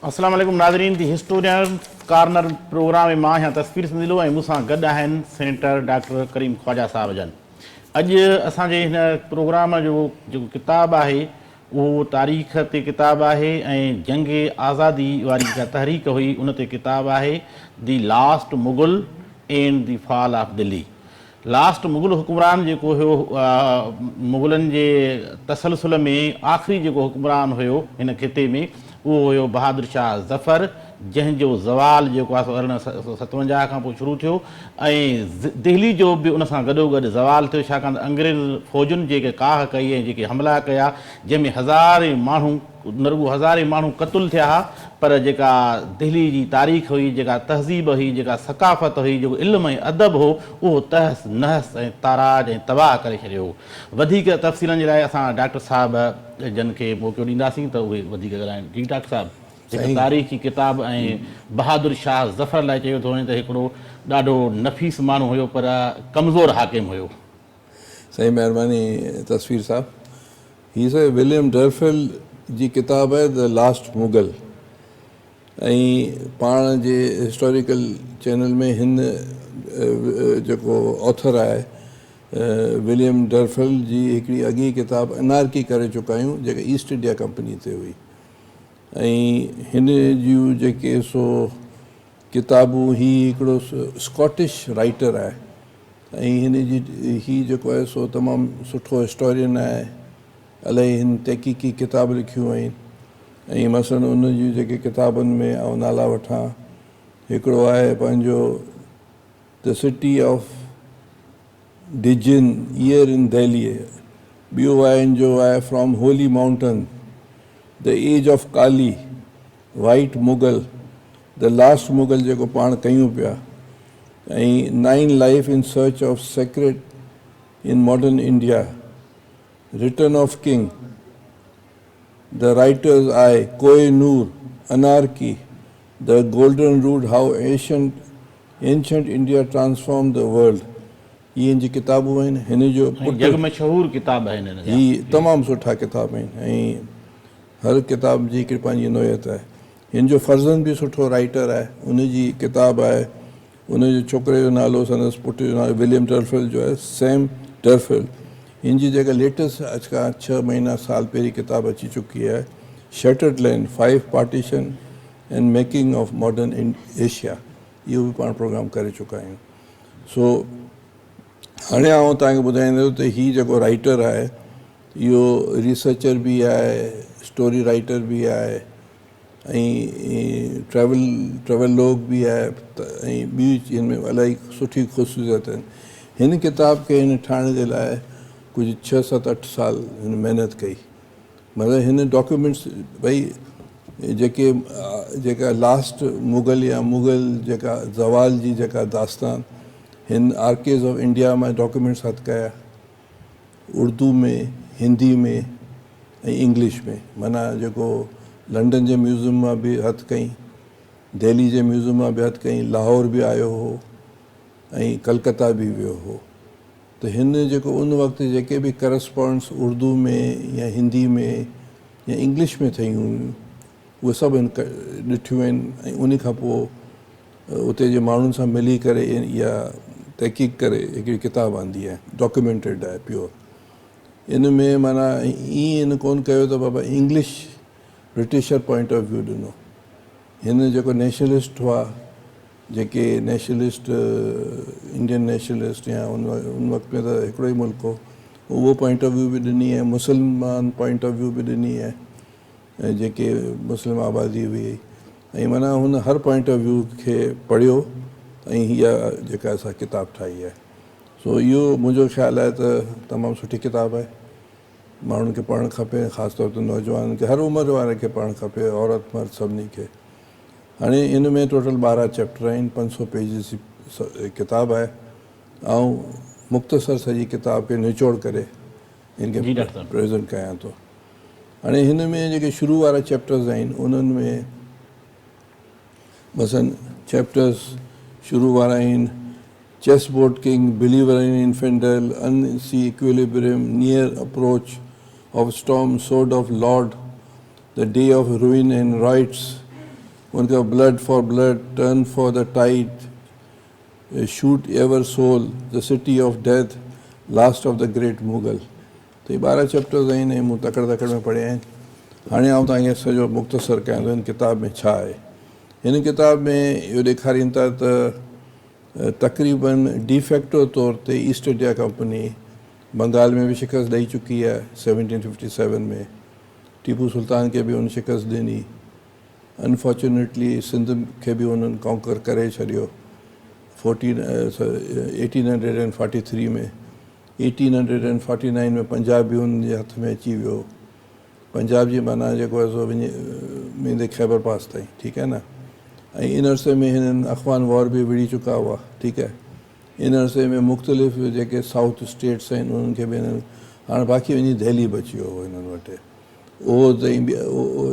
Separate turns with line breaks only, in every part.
अस्सलाम वालेकुम नाज़रीन दी हिस्टोरियन कार्नर प्रोग्राम में मां यहाँ तस्वीर संदिलो ऐं मूंसां गॾु आहिनि सेनेटर डॉक्टर करीम ख्वाजा साहब जन। अॼु असांजे हिन प्रोग्राम जो जेको किताबु आहे उहो तारीख़ ते किताबु आहे ऐं जंग आज़ादी वारी जेका तहरीक हुई उन ते किताबु आहे दी last Mughal and the fall of Delhi. Last Mughal हुक्मरान जेको हुयो मुग़लनि जे तसलसुल में आख़िरी जेको हुक्मरान हुयो हिन खिते में उहो हुयो बहादुर शाह ज़फ़र, जंहिंजो ज़वाल जेको आहे 1857 खां पोइ शुरू थियो ऐं दिल्ली जो बि उन सां गॾोगॾु ज़वाल थियो, छाकाणि त अंग्रेज़ फ़ौजुनि जेके काह कई ऐं जेके हमला कया जंहिंमें हज़ारे माण्हू न रुॻो हज़ारे माण्हू क़तलु थिया हुआ, पर जेका दिल्ली जी तारीख़ हुई, जेका तहज़ीब हुई, जेका सकाफ़त हुई, जेको इल्मु ऐं अदब हो, उहो तहस नहस ऐं ताराज ऐं तबाह करे छॾियो हो। वधीक तफ़सीलनि जे लाइ असां डॉक्टर साहब जन खे मौक़ो ॾींदासीं त उहे वधीक ॻाल्हाइनि। जी डॉक्टर साहब, हिकु तारीख़ी किताबु ऐं बहादुर शाह ज़फ़र लाइ चयो थो वञे त हिकिड़ो ॾाढो नफ़ीस माण्हू हुयो पर कमज़ोर हाकिम हुयो।
सही महिरबानी तस्वीर साहब। हीअ से विलियम डर्फेल जी किताबु आहे द लास्ट मुग़ल ऐं पाण जे हिस्टोरिकल चैनल में हिन जेको ऑथर आहे विलियम डर्फेल जी हिकिड़ी अॻी किताबु अनारकी करे चुका आहियूं जेका ईस्ट इंडिया कंपनी ते हुई ऐं हिन जूं जेके सो किताबूं ही हिकिड़ो स्कॉटिश राइटर आहे ऐं हिन जी ही जेको आहे सो तमामु सुठो हिस्टोरियन आहे। इलाही हिन तहक़ीक़ी किताब लिखियूं आहिनि ऐं मसलन उन जूं जेके किताबनि में आउं नाला वठां, हिकिड़ो आहे पंहिंजो the city of djinns year in Delhi, ॿियो आहे जो आहे from holy mountain, the age of Kali, white Mughal, the last Mughal जेको पाण कयूं पिया ऐं 9 life in search of sacred in modern India, return of king, the writer's eye, Kohinoor, anarchy, the golden route, how ancient India transform the world. इहे जी किताबूं आहिनि। हिन जो
जग मशहूरु किताब आहिनि,
ही तमामु सुठा किताब आहिनि ऐं हर किताब जी हिकिड़ी पंहिंजी नोयत आहे। हिन जो फर्ज़न बि सुठो राइटर आहे, उन जी किताबु आहे, उन जे छोकिरे जो नालो संदसि पुट जो नालो विलियम डर्फेल जो आहे, सैम डर्फेल। हिन जी जेका लेटेस्ट अॼुखां 6 महीना साल पहिरीं किताब अची चुकी आहे, shattered land, 5 partition and making of modern Asia, इहो बि पाण प्रोग्राम करे चुका आहियूं। सो हाणे आउं तव्हांखे ॿुधाईंदो त हीउ जेको राइटर आहे इहो रिसर्चर बि आहे, स्टोरी राइटर बि आहे ऐं ट्रेवलॉग बि आहे ऐं ॿियूं हिन में इलाही सुठी ख़ुशूसियत आहिनि। हिन किताब खे हिन ठाहिण जे लाइ कुझु 6, 7, 8 साल हिन महिनत कई। मतिलबु हिन डॉक्यूमेंट्स भई जेका लास्ट मुग़ल या मुग़ल जेका ज़वाल जी जेका दास्तान हिन आर्केव्स ऑफ इंडिया मां डॉक्यूमेंट्स हथु कया, उर्दू में, हिंदी में ऐं इंग्लिश में। माना जेको लंडन जे म्यूज़ियम मां बि हथु कई, दिल्ली जे म्यूज़ियम मां बि हथु कई, लाहौर बि आयो हो ऐं कलकत्ता बि वियो हो। त हिन जेको उन वक़्तु जेके बि करस्पॉन्डेंस उर्दू में या हिंदी में या इंग्लिश में ठहियूं हुयूं उहे सभु हिन ॾिठियूं आहिनि ऐं उन खां पोइ उते जे माण्हुनि सां मिली करे इहा तहक़ीक़ करे हिकिड़ी किताबु आंदी आहे, डॉक्यूमेंटेड आहे प्योर। इन में माना ईअं इन कोन कयो त बाबा English Britisher point of view ॾिनो। हिन जेको नेशनलिस्ट हुआ, जेके नेशनलिस्ट इंडियन नेशनलिस्ट या उन वक़्त में त हिकिड़ो ई मुल्क हो, उहो पॉइंट ऑफ व्यू बि ॾिनी आहे, मुसलमान पॉइंट ऑफ व्यू बि ॾिनी आहे ऐं जेके मुस्लिम आबादी हुई ऐं माना हुन हर पॉइंट ऑफ व्यू खे पढ़ियो ऐं हीअ जेका असां किताबु ठाही आहे। सो इहो मुंहिंजो ख़्यालु आहे त तमामु सुठी किताबु आहे, माण्हुनि खे पढ़णु खपे, ख़ासि तौर ते नौजवाननि खे, हर उमिरि वारे खे पढ़णु खपे, औरत मर्द सभिनी खे। हाणे इन में टोटल 12 चैप्टर आहिनि, 500 पेजिस जी किताबु आहे। ऐं मुख़्तसर सॼी किताब खे निचोड़ करे हिन खे प्रेज़ेंट कयां थो। हाणे हिन में जेके शुरू वारा चैप्टर्स आहिनि उन्हनि में मसलन चैप्टर्स शुरू वारा आहिनि chessboard king, believer in infidel, unsea equilibrium, near approach of storm, sword of Lord, the day of ruin and rights, उनका blood for blood, turn for the tide, shoot ever soul, the city of death, last of the great Mughal. तो ये 12 chapters आहिनि, मूं तकड़ तकड़ में पढ़िया आहिनि। हाणे आउं तव्हांखे सॼो मुख़्तसर कयां थो हिन किताब में छा आहे। हिन किताब में इहो ॾेखारीनि था त तक़रीबन डिफेक्टो तौर ते ईस्ट इंडिया कंपनी बंगाल में बि शिकस्त ॾेई चुकी आहे 1757 में। टीपू सुल्तान खे बि उन शिकस्त ॾिनी। अनफॉर्चुनेटली सिंध खे बि उन्हनि कॉन्कर करे छॾियो 1843 में। 1849 में पंजाब बि उन्हनि जे हथ में अची वियो। पंजाब जी माना जेको आहे सो वेंदे खैबर पास ताईं, ठीकु आहे न। ऐं इन अरसे में हिननि अफ़गान वॉर बि विड़ी चुका हुआ, ठीकु आहे। इन अरसे में मुख़्तलिफ़ जेके साउथ स्टेट्स आहिनि उन्हनि खे बि हिननि, हाणे बाक़ी वञी दिल्ली बची वियो हो हिननि वटि। उहो ताईं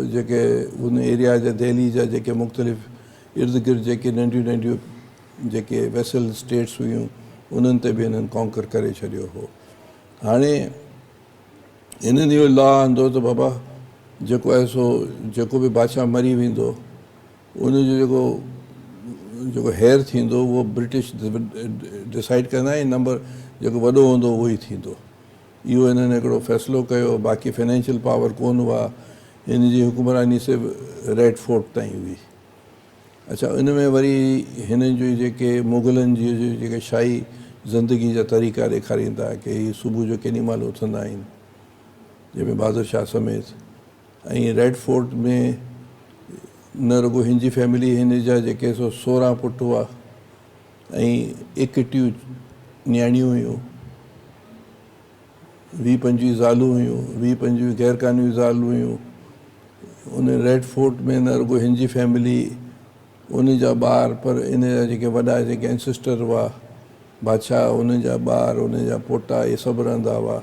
जेके उन एरिया जा दिल्ली जा जेके मुख़्तलिफ़ इर्द गिर्द जेके नंढियूं नंढियूं जेके वेसल स्टेट्स हुयूं उन्हनि ते बि हिननि कॉन्कर करे छॾियो हो। हाणे हिननि इहो लॉ आंदो त बाबा जेको आहे सो जेको बि बादशाह मरी वेंदो उनजो जेको हेयर थींदो उहो ब्रिटिश डिसाइड कंदा आहिनि, नंबर जेको वॾो हूंदो उहो ई थींदो। इहो हिननि हिकिड़ो फ़ैसिलो कयो। बाक़ी फाइनेंशियल पावर कोन हुआ, हिन जी हुकुमरानी सिर्फ़ु रेड फोर्ट ताईं हुई। अच्छा, इन में वरी हिननि जो जेके मुग़लनि जी जेके शाही ज़िंदगी जा तरीक़ा ॾेखारीनि था की हीअ सुबुह जो केॾी महिल उथंदा आहिनि, जंहिंमें बहादुर शाह समेत। ऐं रेड फोर्ट में न रुगो हिन जी फैमिली, हिन जा जेके 16 पुट हुआ ऐं 21 न्याणियूं हुयूं, 20-25 ज़ालूं हुयूं, 20-25 गैर क़ानूनी ज़ालूं हुयूं। उन रेड फोर्ट में न रुगो हिन जी फैमिली, उन जा ॿार, पर इन जा जेके वॾा जेके एंसेस्टर हुआ बादशाह, उन जा ॿार, उन जा पोटा, इहे सभु रहंदा हुआ।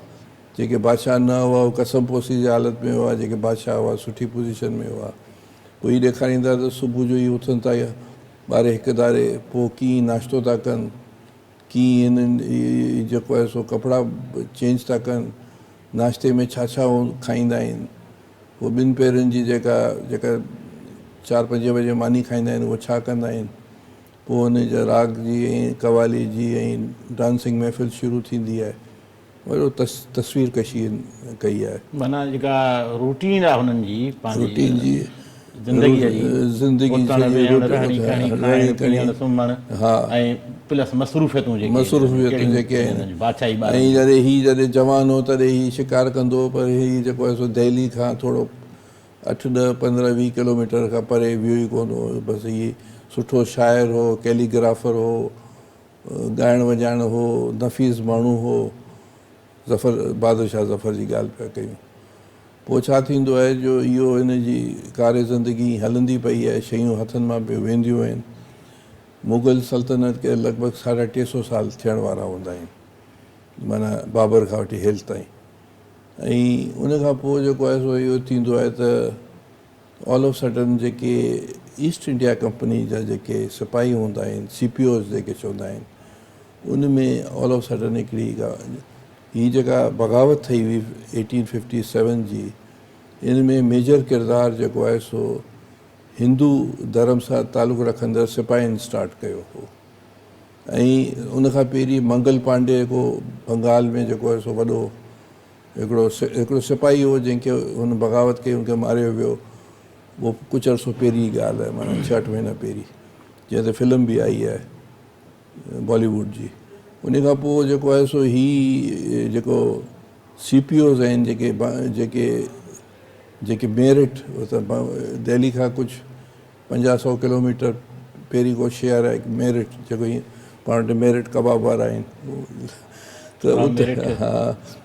जेके बादशाह न हुआ उहे कसम पोसी जी हालत में हुआ, जेके बादशाह हुआ सुठी पोज़ीशन में हुआ। पोइ हीअ ॾेखारींदा त सुबुह जो ई उथनि था ॿारहें हिकु दारे, पोइ कीअं नाश्तो था कनि, कीअं हिननि जेको आहे सो कपिड़ा चेंज था कनि, नाश्ते में छा छा खाईंदा आहिनि। पोइ 2 पेरनि जी जेका 4-5 बजे मानी खाईंदा आहिनि उहो छा कंदा आहिनि। पोइ हुन जा राग जी ऐं कवाली जी ऐं डांसिंग महफ़िल शुरू थींदी आहे। वॾो तस्वीर कशी कई आहे।
माना जेका रूटीन आहे हुननि जी
रूटीन जी
ज़िंदगी
हा,
ऐं प्लस मसरूफ़ियतूं
जेके आहिनि। ऐं जॾहिं जवान हो तॾहिं हीउ शिकार कंदो हो, पर हीउ जेको आहे सो दिल्ली खां थोरो 8-10-15-20 किलोमीटर खां परे वियो ई कोन हो। बसि हीउ सुठो शाइर हो, कैलीग्राफर हो, ॻाइण वॼाइण हो, नफ़ीस माण्हू हो। बहादुर शाह ज़फ़र जी ॻाल्हि पिया कयूं। पोइ छा थींदो आहे जो इहो हिन जी कार्य ज़िंदगी हलंदी पई आहे, शयूं हथनि मां बि वेंदियूं आहिनि। मुग़ल सल्तनत खे लॻभॻि 350 साल थियण वारा हूंदा आहिनि, माना बाबर खां वठी हेल ताईं। ऐं उनखां पोइ जेको आहे सो इहो थींदो आहे त ऑल ऑफ सडन जेके ईस्ट इंडिया कंपनी जा जेके सिपाही हूंदा आहिनि, CPOs जेके चवंदा आहिनि, उन में ऑल ऑफ सडन हिकिड़ी हीअ जेका बग़ावत ठही हुई 1857 जी, इन में मेजर किरदारु जेको आहे सो हिंदू धर्म सां तालुक़ु रखंदड़ सिपाहियुनि स्टार्ट कयो हो। ऐं उनखां पहिरीं मंगल पांडे जेको बंगाल में जेको आहे सो वॾो हिकिड़ो सिपाही हो जंहिंखे हुन बग़ावत कई, उनखे मारियो वियो। उहो कुझु अर्सो पहिरीं जी ॻाल्हि आहे, माना 6-8 महीना पहिरीं, जंहिं ते फिल्म बि आई आहे बॉलीवुड जी। उन खां पोइ जेको आहे सो जेको CPOs आहिनि, जेके मेरठ दिल्ली खां कुझु 50-100 किलोमीटर पहिरीं को शहर आहे मेरठ, जेको हीअं पाण वटि मेरठ कबाब वारा आहिनि, त उते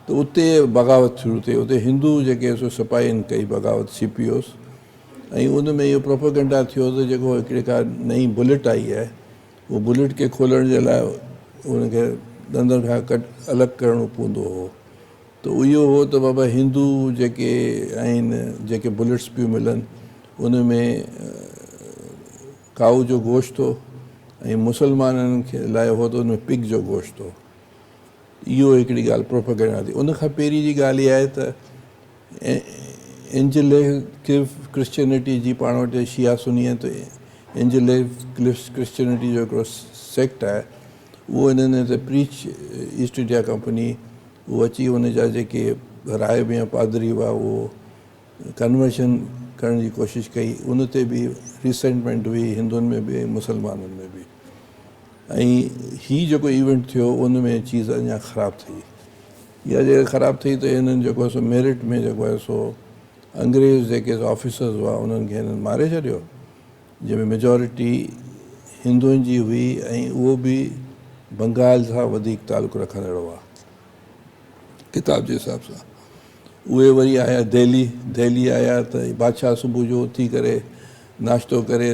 त उते बग़ावत शुरू थिए। उते हिंदू जेके सो सिपाहियुनि कई बग़ावत, CPOs। ऐं उन में इहो प्रोपेगेंडा थियो त जेको हिकिड़े का नई बुलेट आई आहे, उहो बुलेट खे खोलण जे लाइ उनखे ॾंदनि खां अलॻि करिणो पवंदो हो। त इहो हो त बाबा हिंदू जेके आहिनि, जेके बुलेट्स पियूं मिलनि, उन में काऊ जो गोश्त हो, ऐं मुसलमाननि खे लाइ हो त उन में पिग जो गोश्त हो। इहो हिकिड़ी ॻाल्हि प्रोपेगेंडा थी। उनखां पहिरीं जी ॻाल्हि इहा आहे त एंजेलिव क्रिश्चियनिटी जी पाण वटि शिया सुनी आहे, त एंजेलिव क्रिश्चियनिटी जो हिकिड़ो सेक्ट आहे, उहो इन्हनि ते प्रीच ईस्ट इंडिया कंपनी उहो अची हुन जा जेके राहिब या पादरी हुआ उहो कन्वर्शन करण जी कोशिशि कई, उन ते बि रिसेंटमेंट हुई हिंदुनि में बि मुसलमाननि में बि। ऐं हीउ जेको इवेंट थियो उन में चीज़ अञा ख़राबु थी। इहा जेका ख़राबु थी त हिननि जेको आहे सो मेरिट में जेको आहे सो अंग्रेज़ जेके ऑफिसर्स हुआ उन्हनि खे हिननि मारे छॾियो, जंहिंमें मेजॉरिटी हिंदुनि जी हुई ऐं उहो बि बंगाल सां वधीक तालुक़ु रखंदड़ हुआ किताब जे हिसाब सां। उहे वरी आया दिल्ली आया त बादशाह सुबुह जो उथी करे नाश्तो करे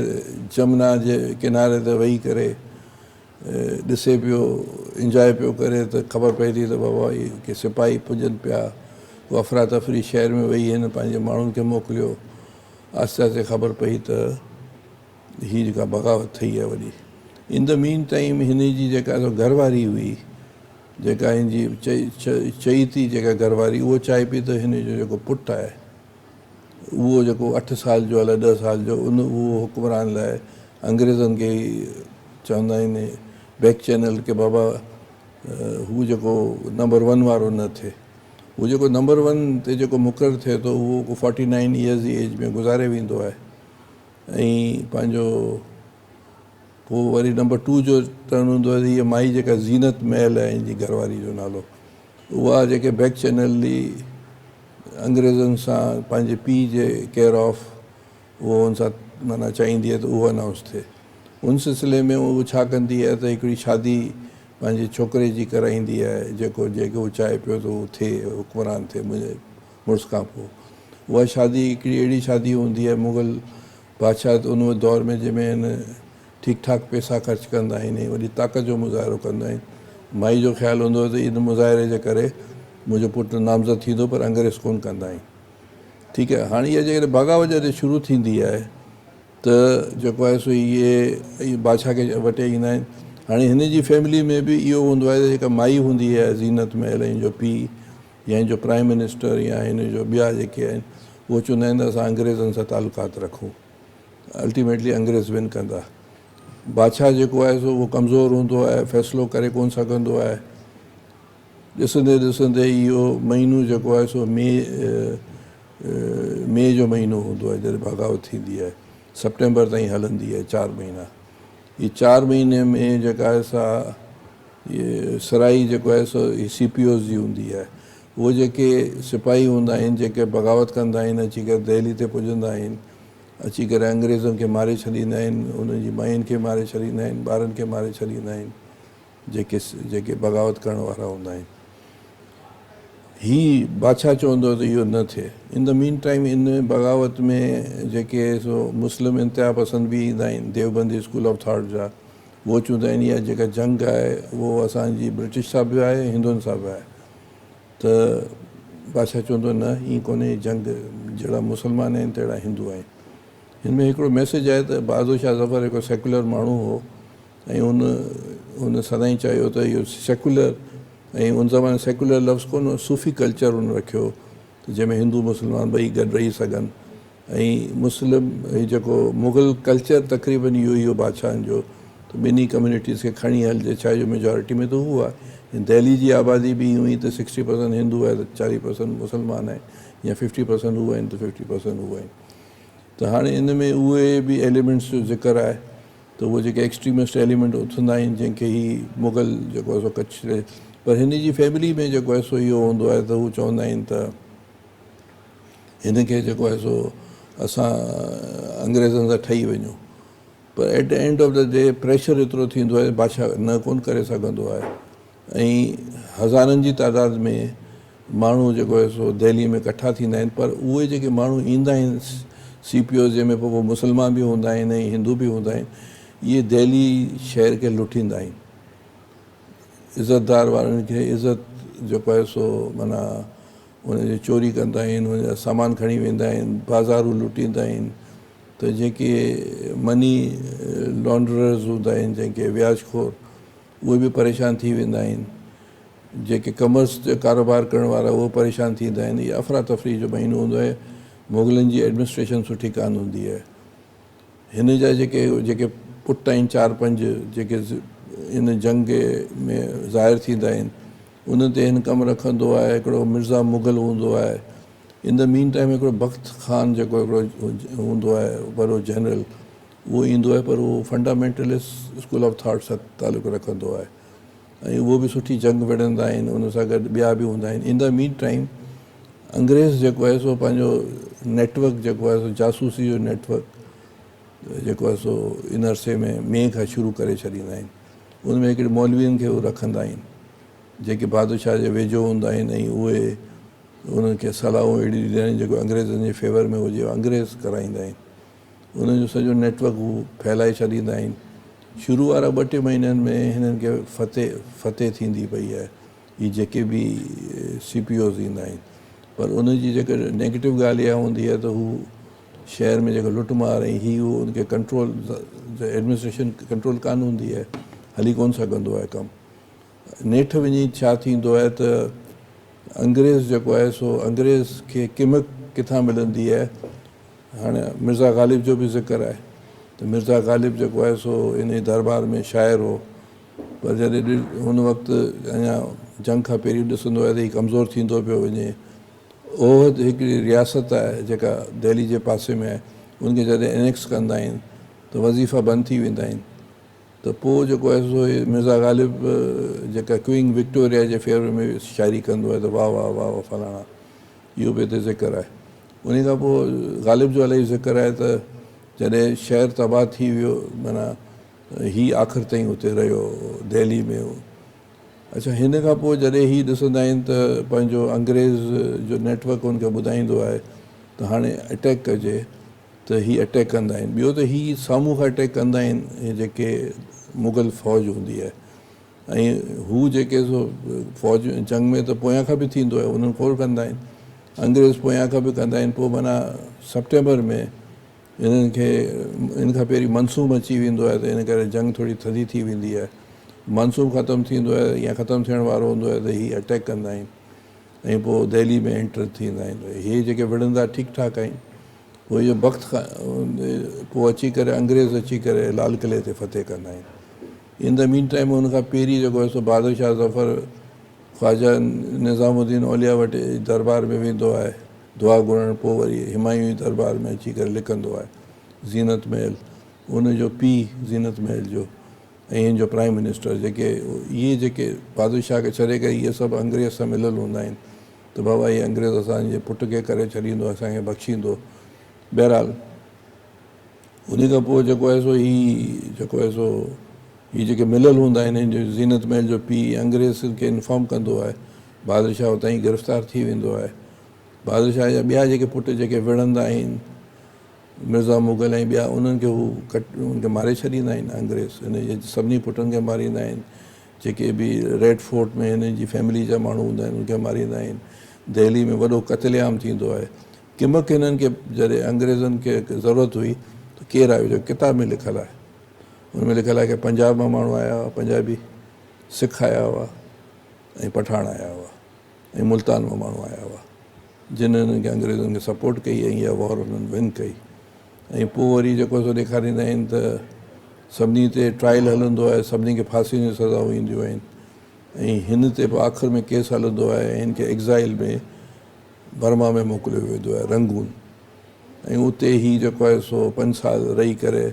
जमुना जे किनारे ते वेही करे ॾिसे पियो, इंजॉय पियो करे, त ख़बर पए थी त बाबा इहे के सिपाही पुॼनि पिया, उहा अफ़रा तफ़री शहर में वेही हिन पंहिंजे माण्हुनि खे मोकिलियो। आहिस्ते आहिस्ते ख़बर पई त हीअ जेका बग़ावत थी आहे वॾी। इन द मीन टाइम हिन जी जेका घरवारी हुई, जेका हिन जी चई थी जेका घरवारी, उहो चाहे पई त हिन जो जेको पुटु आहे उहो जेको 8 साल जो अलाए 10 साल जो उहो हुक्मरान लाइ अंग्रेज़नि खे चवंदा आहिनि बैक चैनल के बाबा हू जेको नंबर 1 वारो न थिए। उहो जेको नंबर 1 ते जेको मुक़ररु थिए थो उहो 49 ईयर्स जी एज में गुज़ारे वेंदो आहे ऐं पंहिंजो पोइ वरी नंबर 2 जो टर्न हूंदो आहे। हीअ माई जेका ज़ीनत महल आहे हिन जी घरवारी जो नालो, उहा जेके बैक चैनल अंग्रेज़नि सां पंहिंजे पीउ जे केयर ऑफ उहो हुन सां माना चाहींदी आहे त उहो अनाउंस थिए। उन सिलसिले में उहो छा कंदी आहे त हिकिड़ी शादी पंहिंजे छोकिरे जी कराईंदी आहे, जेको हू चाहे पियो त उहो थिए, हुक्मरान थिए मुंहिंजे मुड़ुस खां पोइ। उहा शादी हिकिड़ी अहिड़ी शादी हूंदी आहे मुग़ल बादशाह उन दौर में जंहिंमें हिन ठीकु ठाकु पैसा ख़र्च कंदा आहिनि, वॾी ताक़त जो मुज़ाहिरो कंदा आहिनि। माई जो ख़्यालु हूंदो त इन मुज़ाहिरे जे करे मुंहिंजो पुटु नामज़द थींदो, पर अंग्रेज़ कोन कंदा आहिनि। ठीकु आहे, हाणे इहा जेकॾहिं बग़ावत जॾहिं शुरू थींदी आहे त जेको आहे सो इहे बादशाह खे वठी ईंदा आहिनि। हाणे हिन जी फैमिली में बि इहो हूंदो आहे त जेका माई हूंदी आहे ज़ीनत महल, हिन जो पीउ या हिन जो प्राइम मिनिस्टर या हिन जो ॿिया जेके आहिनि, उहे चवंदा आहिनि त असां अंग्रेज़नि सां तालुकात रखूं। अल्टीमेटली अंग्रेज़ विन कंदा। बादशाह जेको आहे सो उहो कमज़ोर हूंदो आहे, फ़ैसिलो करे कोन सघंदो आहे। ॾिसंदे ॾिसंदे इहो महीनो जेको आहे सो मई जो महीनो हूंदो आहे जॾहिं बग़ावत थींदी आहे, सेप्टेंबर ताईं हलंदी आहे 4 महीना। इहे 4 महीने में जेका आहे सा इहे सराई जेको आहे सो CPOs जी हूंदी आहे। उहे जेके सिपाही हूंदा आहिनि जेके बग़ावत कंदा आहिनि, अची करे दिल्ली ते पुॼंदा आहिनि, अची करे अंग्रेज़नि खे मारे छॾींदा आहिनि, उन्हनि जी मायुनि खे मारे छॾींदा आहिनि, ॿारनि खे मारे छॾींदा आहिनि, जेके बग़ावत करण वारा हूंदा आहिनि। हीउ बादशाह चवंदो त इहो न थिए। In the mean time in बग़ावत में जेके सो मुस्लिम इंतिहा पसंद बि ईंदा आहिनि, देवबंदी स्कूल ऑफ थॉट जा, उहो चवंदा आहिनि इहा जेका जंग आहे उहो असांजी ब्रिटिश सां बि आहे, हिंदुनि सां बि आहे। त बादशाह चवंदो न, ईअं कोन्हे, जंग जहिड़ा मुस्लमान आहिनि तहिड़ा हिंदू आहिनि। हिन में हिकिड़ो मैसेज आहे त बहादुर शाह ज़फ़र हिकिड़ो सेकुलर माण्हू हो ऐं हुन सदाईं चयो त इहो सेकुलर, ऐं उन ज़माने सेकुलर लफ़्ज़ कोन, सूफ़ी कल्चर हुन रखियो त जंहिंमें हिंदू मुस्लमान ॿई गॾु रही सघनि। ऐं मुस्लिम जेको मुग़ल कल्चर तक़रीबन इहो बादशाहनि जो त ॿिन्ही कम्यूनिटीज़ खे खणी हलिजे, छा जो मेजॉरिटी में त हू आहे। दिल्ली जी आबादी बि ईअं ई त 60% हिंदू आहे त 40% मुस्लमान आहे, या 50% हू आहिनि त 50% हू आहिनि। त हाणे इन में उहे बि एलिमेंट्स जो ज़िक्र आहे त उहे जेके एक्सट्रीमिस्ट एलिमेंट उथंदा आहिनि जंहिंखे हीउ मुग़ल जेको आहे सो कच्छ। पर हिन जी फैमिली में जेको आहे सो इहो हूंदो आहे त हू चवंदा आहिनि त हिन खे जेको आहे सो असां अंग्रेज़नि सां ठही वञूं। पर at the end of the day pressure एतिरो थींदो आहे, बादशाह न कोन करे सघंदो आहे। ऐं हज़ारनि जी तादाद में माण्हू जेको आहे सो दिल्ली में इकट्ठा थींदा आहिनि, पर उहे जेके माण्हू ईंदा आहिनि CPOs जंहिंमें पोइ मुस्लमान बि हूंदा आहिनि ऐं हिंदू बि हूंदा आहिनि, इहे दिल्ली शहर खे लुटींदा आहिनि। इज़तदार वारनि खे इज़त जेको आहे सो माना हुनजी चोरी कंदा आहिनि, हुनजा सामान खणी वेंदा आहिनि, बाज़ारूं लुटींदा आहिनि। त जेके मनी लॉन्ड्रर्स हूंदा आहिनि, जेके व्याजखोर, उहे बि परेशान थी वेंदा आहिनि। जेके कमर्स जो कारोबार करण वारा उहे परेशान थींदा आहिनि। इहा अफ़रा तफ़री जो महीनो हूंदो आहे मुग़लनि जी एडमिनिस्ट्रेशन सुठी कान हूंदी आहे। हिन जा जेके पुट आहिनि 4-5 जेके इन जंग में ज़ाहिर थींदा आहिनि, उन ते हिन कमु रखंदो आहे। हिकिड़ो मिर्ज़ा मुग़ल हूंदो आहे। इन द मीन टाइम हिकिड़ो बख़्त ख़ान जेको हिकिड़ो हूंदो आहे वॾो जनरल, उहो ईंदो आहे, पर उहो फंडामेंटलिस्ट स्कूल ऑफ थॉट सां तालुक़ु रखंदो आहे ऐं उहो बि सुठी जंग विढ़ंदा आहिनि। उन सां गॾु ॿिया बि हूंदा आहिनि। इन द मीन टाइम अंग्रेज़ जेको आहे सो पंहिंजो नेटवर्क जेको आहे सो जासूसी जो नेटवर्क जेको आहे सो इन अरसे में खां शुरू करे छॾींदा आहिनि। उन में हिकिड़े मौलवियुनि खे उहे रखंदा आहिनि जेके बादशाह जे वेझो हूंदा आहिनि ऐं उहे उन्हनि खे सलाहूं अहिड़ी ॾींदा आहिनि जेको अंग्रेज़नि जे फेवर में हुजे अंग्रेज़ कराईंदा आहिनि। उन्हनि जो सॼो नेटवर्क हू फैलाए छॾींदा आहिनि। शुरू वारा 2-3 महीननि में हिननि खे फतेह थींदी पई आहे, हीअ जेके बि CPOs ईंदा आहिनि, पर उनजी जेका नेगेटिव ॻाल्हि इहा हूंदी आहे त हू शहर में जेको लुटमार ऐं हू उनखे कंट्रोल एडमिनिस्ट्रेशन कंट्रोल कान हूंदी आहे, हली कोन सघंदो आहे कमु। नेठि वञी छा थींदो आहे त अंग्रेज़ जेको आहे सो अंग्रेज़ खे किमक किथां मिलंदी आहे। हाणे मिर्ज़ा ग़ालिब जो बि ज़िक्र आहे त मिर्ज़ा ग़ालिब जेको आहे सो इन दरबार में शाइर हो, पर जॾहिं हुन वक़्तु अञा जंग खां पहिरीं ॾिसंदो आहे त हीउ कमज़ोर थींदो पियो वञे। ओहद हिकिड़ी रियासत आहे जेका दिल्ली जे पासे में आहे, उनखे जॾहिं एनेक्स कंदा आहिनि त वज़ीफ़ा बंदि थी वेंदा आहिनि। त पोइ जेको आहे सो मिर्ज़ा ग़ालिब जेका क्वीन विक्टोरिया जे फेवर में शाइरी कंदो आहे त वाह वाह वाह वाह फलाणा, इहो बि हिते ज़िक्र आहे। उन खां पोइ ग़ालिब जो इलाही ज़िक्र आहे त जॾहिं शहर तबाह थी वियो, माना हीउ आख़िर ताईं हुते रहियो दिल्ली में। अच्छा, हिन खां पोइ जॾहिं हीउ ॾिसंदा आहिनि त पंहिंजो अंग्रेज़ जो नेटवर्क हुनखे ॿुधाईंदो आहे त हाणे अटैक कजे, त हीअ अटैक कंदा आहिनि। ॿियो त हीअ साम्हूं खां अटैक कंदा आहिनि जेके मुग़ल फ़ौज हूंदी आहे, ऐं हू जेके सो फ़ौज जंग में त पोयां खां बि थींदो आहे, उन्हनि खोड़ कंदा आहिनि। अंग्रेज़ पोयां खां बि कंदा आहिनि। पोइ माना सेप्टेंबर में हिननि खे इन खां पहिरीं मनसूम अची वेंदो आहे, त इन करे जंग थोरी थधी थी वेंदी आहे। मानसून ख़तमु थींदो आहे या ख़तमु थियण वारो हूंदो आहे त हीअ अटैक कंदा आहिनि ऐं पोइ दिल्ली में एंटर थींदा आहिनि। इहे जेके विढ़ंदा ठीकु ठाकु आहिनि। पोइ इहो वक़्तु खां पोइ अची करे अंग्रेज़ अची करे लाल किले ते फतेह कंदा आहिनि। इन द मीन टाइम हुन खां पहिरीं जेको आहे सो बादशाह ज़फ़र ख्वाजा निज़ामुद्दीन औलिया वटि दरबार में वेंदो आहे दुआ घुरणु। पोइ वरी हुमायूं जी दरबार में अची करे लिखंदो आहे ज़ीनत महल, उनजो पीउ ज़ीनत महल जो ऐं हिन जो प्राइम मिनिस्टर, जेके इहे जेके बादशाह खे छॾे करे इहे सभु अंग्रेज़ सां मिलियलु हूंदा आहिनि त बाबा इहे अंग्रेज़ असांजे पुट खे करे छॾींदो, असांखे बख़्शींदो। बहरहाल उन खां पोइ जेको आहे सो जेको आहे सो हीअ जेके मिलियलु हूंदा आहिनि, हिन जो ज़ीनत महल जो पीउ अंग्रेज़ खे इंफॉर्म कंदो आहे, बादशाह उतां ई गिरफ़्तार थी वेंदो आहे। बादशाह जा ॿिया जेके पुट जेके विढ़ंदा आहिनि, मिर्ज़ा मुग़ल ऐं ॿिया, उन्हनि खे उनखे मारे छॾींदा आहिनि अंग्रेज़। हिन जे सभिनी पुटनि खे मारींदा आहिनि। जेके बि रेड फोर्ट में हिननि जी फैमिली जा माण्हू हूंदा आहिनि उनखे मारींदा आहिनि। दिल्ली में वॾो क़त्लेआम थींदो आहे। किमक हिननि खे जॾहिं अंग्रेज़नि खे ज़रूरत हुई त केरु आयो, जो किताब में लिखियलु आहे, हुन में लिखियलु आहे की पंजाब मां माण्हू आया हुआ, पंजाबी सिख आया हुआ ऐं पठान आया हुआ ऐं मुल्तान मां माण्हू आया हुआ, जिन्हनि खे अंग्रेज़नि खे सपोर्ट कई ऐं इहा वॉर हुननि विन कई। ऐं पोइ वरी जेको सो ॾेखारींदा आहिनि त सभिनी ते ट्रायल हलंदो आहे, सभिनी खे फांसी जी सज़ाऊं ईंदियूं आहिनि ऐं हिन ते पोइ आख़िर में केस हलंदो आहे ऐं हिन खे एक्ज़ाइल में बर्मा में मोकिलियो वेंदो आहे, रंगून। ऐं उते ई जेको आहे सो 5 साल रही करे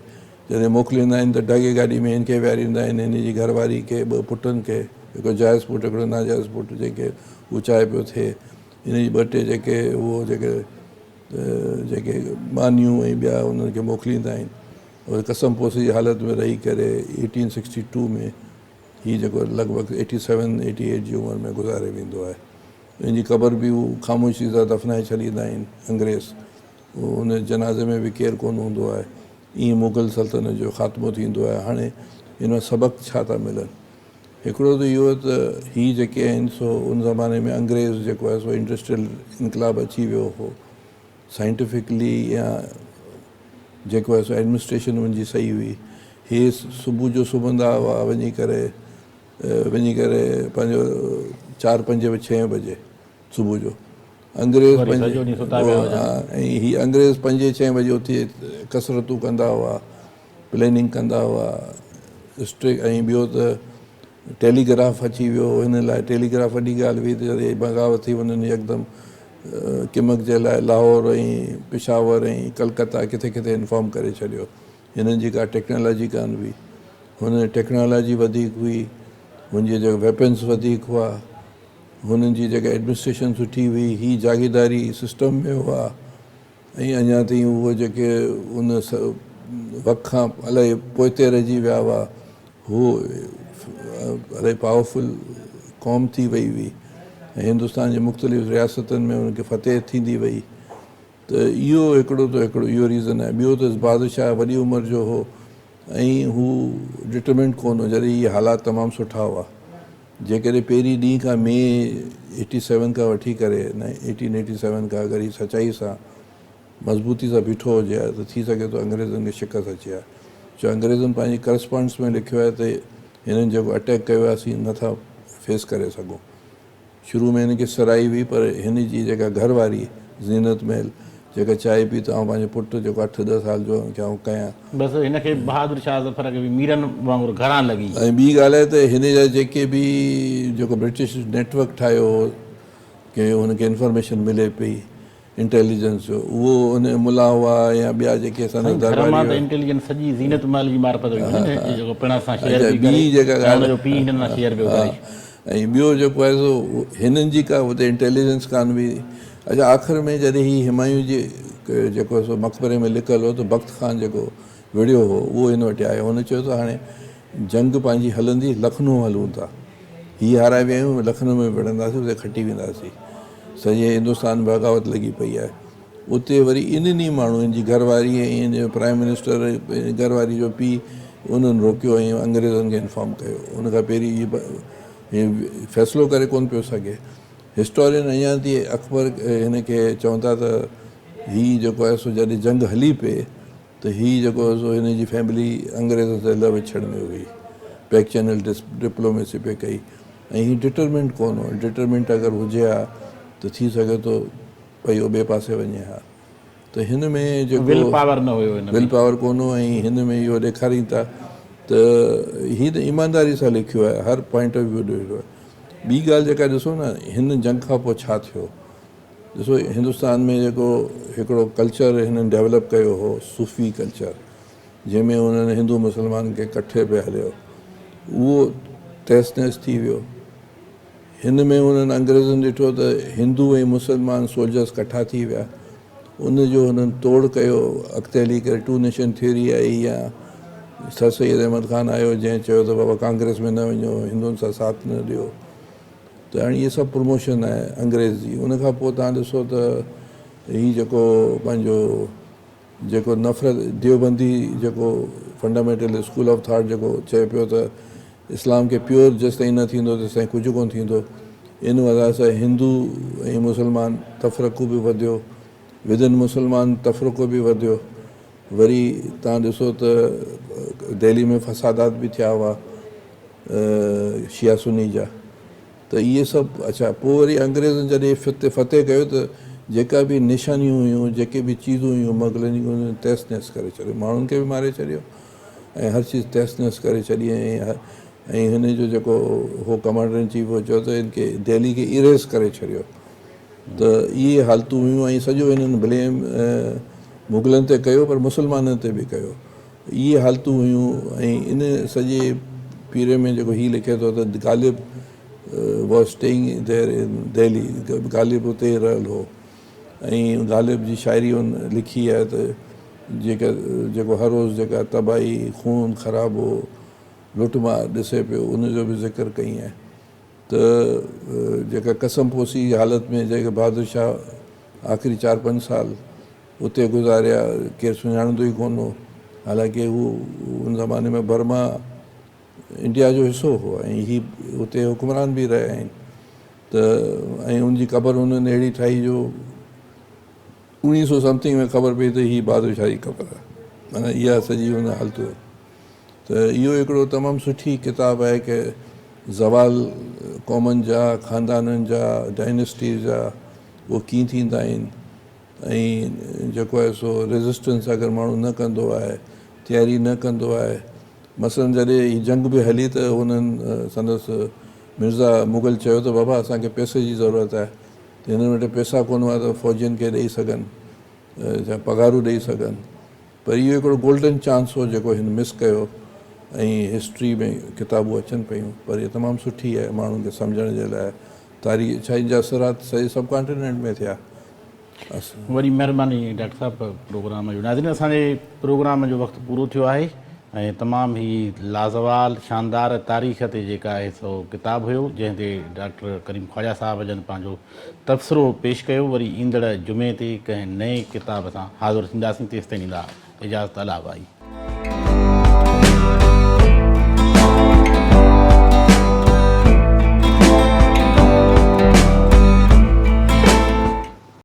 जॾहिं मोकिलींदा आहिनि त ढगे गाॾी में हिन खे विहारींदा आहिनि, हिन जी घरवारी खे, 2 पुटनि खे, हिकिड़ो जाइज़ पुटु हिकिड़ो नाजाइज़ पुटु, जंहिंखे हू चाहे पियो थिए। हिन जी 2-3 जेके उहो जेके मानियूं ऐं ॿिया उन्हनि खे मोकिलींदा आहिनि। और कसम पोसी जी हालत में रही करे 1862 में हीउ जेको लॻभॻि 87-88 जी उमिरि में गुज़ारे वेंदो आहे। हिनजी क़बर बि हू ख़ामोशी सां दफ़नाए छॾींदा आहिनि अंग्रेज़। उन जनाज़े में बि केरु कोन हूंदो आहे। ईअं मुग़ल सल्तनत जो ख़ात्मो थींदो आहे। हाणे हिन सबक़ छा था मिलनि? हिकिड़ो त इहो त हीअ जेके आहिनि सो उन ज़माने में अंग्रेज़ जेको आहे सो इंडस्ट्रियल इनकलाब अची वियो हो। साइंटिफिकली या जेको आहे सो एडमिनिस्ट्रेशन हुनजी सही हुई। हे सुबुह जो सुम्हंदा हुआ वञी करे पंहिंजो 4, 5, 6 बजे सुबुह जो, अंग्रेज़
वरी
पंहिंजे
सॼो ॾींहुं सुता पिया हुजनि।
ऐं हीअ अंग्रेज़ 5-6 बजे उथी कसरतूं कंदा हुआ, प्लैनिंग कंदा हुआ स्ट्रिक। ऐं ॿियो त टेलीग्राफ अची वियो, हिन लाइ टेलीग्राफ वॾी ॻाल्हि हुई त जॾहिं बग़ावत थी वञनि यकदमि किमक जे लाइ लाहौर ऐं पिशावर ऐं कलकत्ता किथे किथे इंफॉर्म करे छॾियो। हिननि जी का टेक्नोलॉजी कान हुई, हुन टेक्नोलॉजी वधीक हुई, हुनजी जेका वेपन्स वधीक हुआ, हुननि जी जेका एडमिनिस्ट्रेशन सुठी हुई, ही जागीरदारी सिस्टम में हुआ। ऐं अञा ताईं उहे जेके उन वक़्त खां इलाही पोइते रहिजी विया हुआ, हू इलाही पावरफुल क़ौम थी वई हुई ऐं हिंदुस्तान जे मुख़्तलिफ़ रियासतनि में उनखे फ़तेह थींदी वई। त इहो हिकिड़ो इहो रीज़न आहे। ॿियो त बादशाह वॾी उमिरि जो हो ऐं हू डिटरमेंट कोन हो जॾहिं इहे हालात तमामु सुठा हुआ। जेकॾहिं पहिरीं ॾींहं खां मे 87 खां वठी करे 1887 खां अगरि हीअ सचाई सां मज़बूती सां बीठो हुजे हा त थी सघे थो अंग्रेज़नि खे शिकस्त अचे हा। छो अंग्रेज़नि पंहिंजी करस्पॉन्डेंस में लिखियो आहे त हिननि जेको अटैक कयो आहे असीं नथा फेस करे सघूं। शुरू में हिनखे सराई हुई, पर हिन जी जेका घरवारी ज़ीनत महल जेका चाहे पई त आउं पंहिंजे पुटु जेको 8-10 साल जो खे आउं कयां।
बसि हिनखे बहादुर शाह ज़फ़र खे बि मीरनि वांगुरु घरां लॻी।
ऐं ॿी ॻाल्हि आहे त हिन जा जेके बि जेको ब्रिटिश नेटवर्क ठाहियो हो की हुनखे इंफॉर्मेशन मिले पई इंटेलिजेंस जो, उहो हुन मुला हुआ या ॿिया जेके असांजा
घर
दरबारी
मां त
हुआ।
इंटेलिजेंस सॼी ज़ीनत महल जी मार्फत हुई न, जेको पिण सां शेयर
अच्छा,
बि
ॿी
करे
जेका
ऐं
ॻाल्हि
हुनजो पीउ हिननि सां शेयर पियो करे।
ऐं ॿियो जेको आहे सो हिननि जी का हुते इंटेलिजेंस कान हुई। अच्छा, आख़िर में जॾहिं ही हुमायूं जी जेको सो मक़बरे में लिखियलु हो त बख़्त ख़ान जेको विड़ियो हो उहो हिन वटि आयो। हुन चयो त हाणे जंग पंहिंजी हलंदी, लखनऊ हलूं था, हीअ हाराए विया आहियूं, लखनऊ में विढ़ंदासीं, उते खटी वेंदासीं। सॼे हिंदुस्तान में बग़ावत लॻी पई आहे। उते वरी इन्हनि ई माण्हू हिन जी घरवारी ऐं इन जो प्राइम मिनिस्टर घरवारी जो पीउ उन्हनि रोकियो ऐं अंग्रेज़नि खे इंफॉर्म कयो। उनखां पहिरीं इहे फ़ैसिलो करे कोन पियो सघे। हिस्टोरियन अञा तीअं अकबर हिन खे चवनि था त हीअ जेको आहे सो जॾहिं जंग हली पए त हीअ जेको आहे सो हिन जी फैमिली अंग्रेज़ सां लह विछड़ में हुई, बैक चैनल डिप्लोमेसी पे कई। ऐं हीअ डिटरमेंट कोन हो। डिटरमेंट अगरि हुजे हा त थी सघे थो भई उहो ॿिए पासे वञे हा। त हिन में जेको
विल पावर न हुयो हिन
विल
में।
पावर कोन हो। ऐं हिन में इहो ॾेखारीनि था त हीअ त ईमानदारी सां लिखियो आहे, हर पॉइंट ऑफ व्यू ॾिठो आहे। ॿी ॻाल्हि जेका ॾिसो न, हिन जंग खां पोइ छा थियो। ॾिसो हिंदुस्तान में जेको हिकिड़ो कल्चर हिननि डेवलप कयो हो, सूफ़ी कल्चर, जंहिंमें हुननि हिंदू मुस्लमान खे इकठे पिया हलियो, उहो तहस नहस थी वियो। हिन में हुननि अंग्रेज़नि ॾिठो त हिंदू ऐं मुस्लमान सोल्जर्स इकठा थी विया, उनजो हुननि तोड़ कयो। अॻिते हली करे 2 नेशन थ्योरी आई, या सर सैयद अहमद ख़ान आयो जंहिं चयो त बाबा कांग्रेस में न वञो, हिंदुनि सां साथ न ॾियो। त हाणे इहे सभु प्रमोशन आहे अंग्रेज़ जी। उनखां पोइ तव्हां ॾिसो त हीअ जेको पंहिंजो जेको नफ़रत देवबंदी जेको फंडामेंटल स्कूल ऑफ थॉट जेको चए पियो त इस्लाम खे प्योर जेसिताईं न थींदो तेसिताईं कुझु कोन थींदो, इन वजह सां हिंदू ऐं मुस्लमान तफ़रक़ो बि वधियो, विदिन मुस्लमान तफ़रक़ो बि वधियो। वरी तव्हां ॾिसो त दिल्ली में फ़सादात बि थिया हुआ शिया सुन्नी जा। त इहे सभु अच्छा, पोइ वरी अंग्रेज़नि जॾहिं फ़तेह कयो त जेका बि निशानियूं हुयूं, जेके बि चीज़ूं हुयूं मुग़लनि जी, उन्हनि तहस नहस करे छॾियो, माण्हुनि खे बि मारे छॾियो ऐं हर चीज़ तहस नहस करे छॾी। ऐं हिन जो जेको हो कमांडर इन चीफ हो चयो त हिनखे दिल्ली खे इरेज़ करे छॾियो। त इहे हालतूं हुयूं ऐं सॼो हिननि ब्लेम मुग़लनि ते कयो, पर मुस्लमाननि ते बि कयो। इहे हालतूं हुयूं। ऐं इन सॼे पीरियड में जेको हीअ लिखे थो त Ghalib was staying there in Delhi, Ghalib उते रहियल हो। ऐं गालिब जी शाइरी हुन लिखी आहे त जेको हर रोज़ु जेका तबाही, खून ख़राबो, लुटमार ॾिसे पियो, उनजो बि ज़िक्र कई आहे। त जेका कसमपोशी हालत में जेके बहादुर शाह आख़िरी 4-5 साल उते गुज़ारिया, केरु सुञाणंदो ई कोन हो। हालांकि हू उन ज़माने में बर्मा इंडिया जो हिसो हो ऐं ही उते हुकुमरान बि रहिया आहिनि। त ऐं उनजी क़बर हुननि अहिड़ी ठाही जो 1900 समथिंग में ख़बर पई त हीअ बहादुर शाह जी क़बर आहे। माना इहा सॼी हुन हालतूं। त इहो हिकिड़ो तमामु सुठी किताबु आहे की ज़वाल क़ौमनि जा, ख़ानदाननि जा, डायनेस्टीज़ जा, उहो कीअं थींदा आहिनि ऐं जेको आहे सो रेज़िस्टेंस अगरि माण्हू न कंदो आहे, तयारी न कंदो आहे। मसलन जॾहिं हीअ जंग बि हली त हुननि संदसि मिर्ज़ा मुगल चयो त बाबा असांखे पैसे जी ज़रूरत आहे, त हिन वटि पैसा कोन हुआ त फ़ौजियुनि खे ॾेई सघनि या पघारूं ॾेई सघनि। पर इहो हिकिड़ो गोल्डन चांस हो जेको हिन मिस कयो ऐं हिस्ट्री में किताबूं अचनि पियूं। पर इहा तमामु सुठी आहे माण्हुनि खे सम्झण जे लाइ। तारीख़ छा जा असरात सॼे सब कॉन्टिनेंट में थिया।
वॾी महिरबानी डॉक्टर साहिबु प्रोग्राम जो। नाज़रीन, असांजे प्रोग्राम जो वक़्तु पूरो थियो आहे ऐं तमामु ई लाज़वाल शानदार तारीख़ ते जेका आहे सो किताबु हुयो, जंहिं ते डॉक्टर करीम ख्वाजा साहिब जन पंहिंजो तबसरो पेश कयो। वरी ईंदड़ जुमे ते कंहिं नए किताब सां हाज़िर थींदासीं। तेसिताईं ॾींदा इजाज़त। अला भाई।